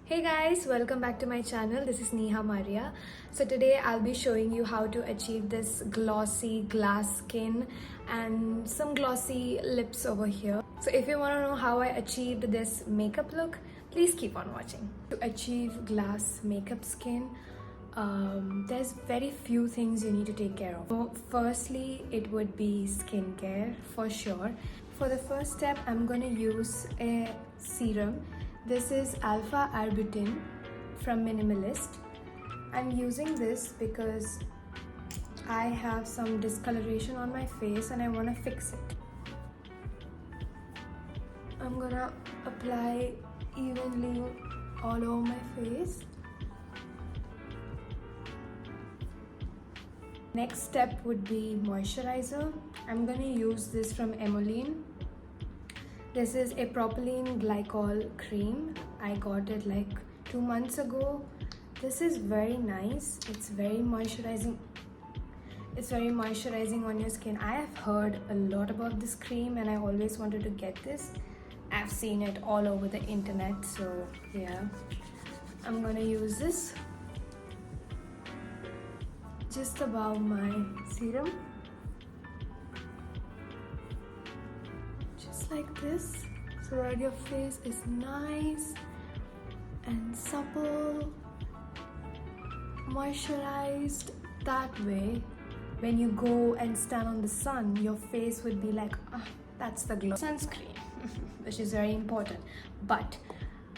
Hey guys, welcome back to my channel. This is Maria. So today I'll be showing you how to achieve this glossy glass skin and some glossy lips over here. So if you want to know how I achieved this makeup look, please keep on watching. To achieve glass makeup skin, there's very few things you need to take care of. So firstly, it would be skincare for sure. For the first step, I'm going to use a serum. This is alpha arbutin from Minimalist. I'm using this because I have some discoloration on my face and I want to fix it. I'm gonna apply evenly all over my face. Next step would be moisturizer. I'm gonna use this from Emolene. This is a propylene glycol cream. I got it like 2 months ago. This is very nice. It's very moisturizing. It's very moisturizing on your skin. I have heard a lot about this cream and I always wanted to get this. I've seen it all over the internet, so yeah. I'm gonna use this just above my serum. Just like this, so that your face is nice and supple, moisturized. That way, when you go and stand on the sun, your face would be like, that's the glow. Sunscreen, which is very important. But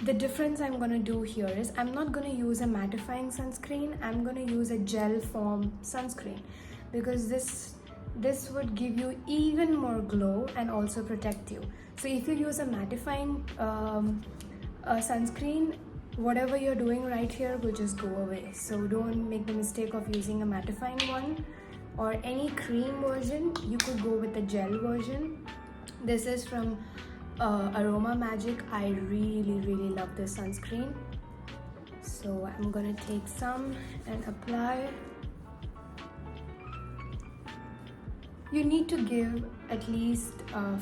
the difference I'm gonna do here is I'm not gonna use a mattifying sunscreen. I'm gonna use a gel form sunscreen because this would give you even more glow and also protect you. So if you use a mattifying sunscreen, whatever you're doing right here will just go away. So don't make the mistake of using a mattifying one or any cream version. You could go with the gel version. This is from Aroma Magic. I really love this sunscreen. So I'm gonna take some and apply. You need to give at least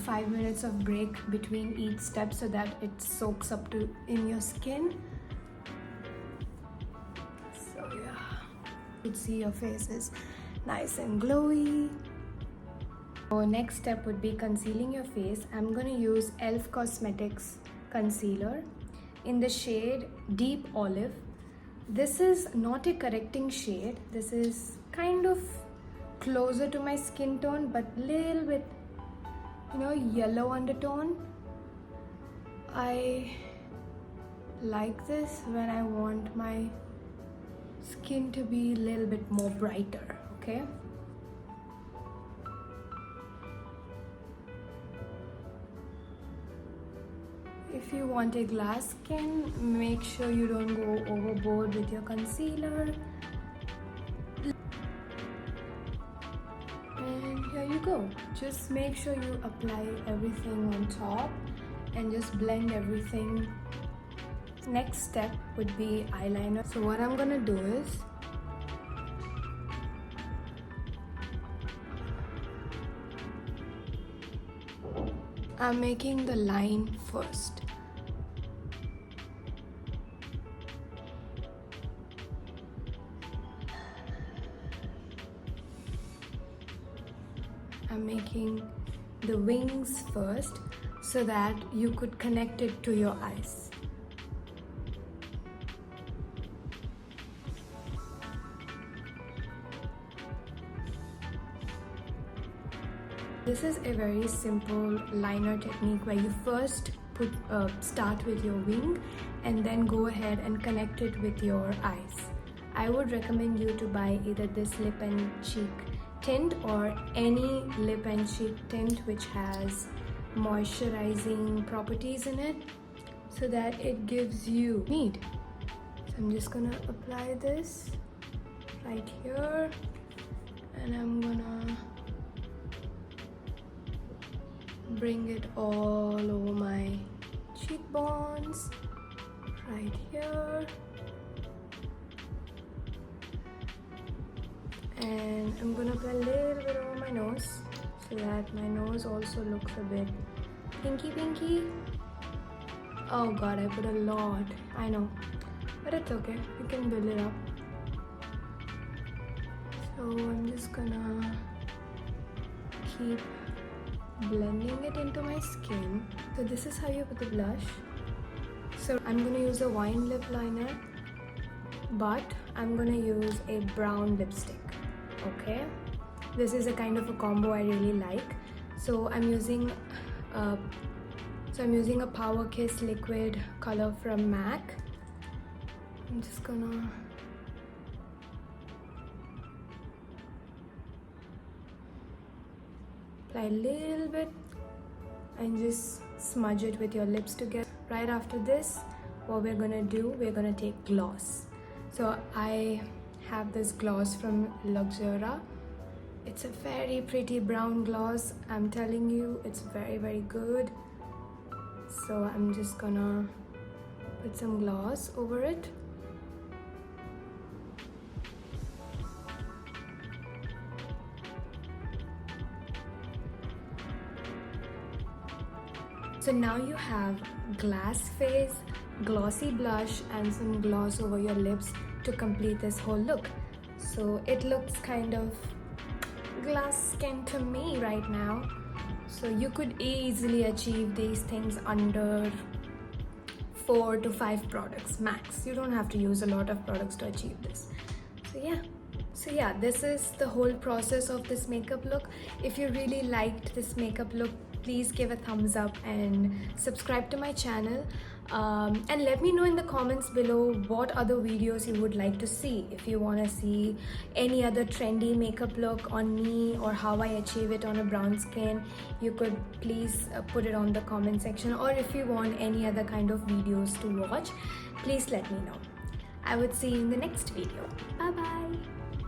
5 minutes of break between each step so that it soaks up in your skin. So yeah, you could see your face is nice and glowy. So next step would be concealing your face. I'm going to use e.l.f. Cosmetics concealer in the shade Deep Olive. This is not a correcting shade. This is kind of closer to my skin tone, but little bit, yellow undertone. I like this when I want my skin to be a little bit more brighter, okay? If you want a glass skin, make sure you don't go overboard with your concealer. And here you go. Just make sure you apply everything on top and just blend everything. Next step would be eyeliner. So what I'm gonna do is I'm making the line first. I'm making the wings first so that you could connect it to your eyes. This is a very simple liner technique where you first start with your wing and then go ahead and connect it with your eyes. I would recommend you to buy either this lip and cheek tint or any lip and cheek tint which has moisturizing properties in it so that it gives you need. So I'm just gonna apply this right here and I'm gonna bring it all over my cheekbones right here. And I'm gonna apply a little bit over my nose so that my nose also looks a bit pinky. Oh god, I put a lot. I know. But it's okay. You can build it up. So I'm just gonna keep blending it into my skin. So this is how you put the blush. So I'm gonna use a wine lip liner, but I'm gonna use a brown lipstick. Okay, this is a kind of a combo I really like. So I'm using a Power Kiss liquid color from MAC. I'm just gonna apply a little bit and just smudge it with your lips together. Right after this, what we're gonna do, we're gonna take gloss. So I have this gloss from Luxura. It's a very pretty brown gloss. I'm telling you, it's very, very good. So I'm just gonna put some gloss over it. So now you have glass face, glossy blush and some gloss over your lips to complete this whole look. So it looks kind of glass skin to me right now. So you could easily achieve these things under 4 to 5 products max. You don't have to use a lot of products to achieve this. So yeah, this is the whole process of this makeup look. If you really liked this makeup look, please give a thumbs up and subscribe to my channel. And let me know in the comments below what other videos you would like to see. If you want to see any other trendy makeup look on me or how I achieve it on a brown skin, you could please put it on the comment section. Or if you want any other kind of videos to watch, please let me know. I would see you in the next video. Bye bye.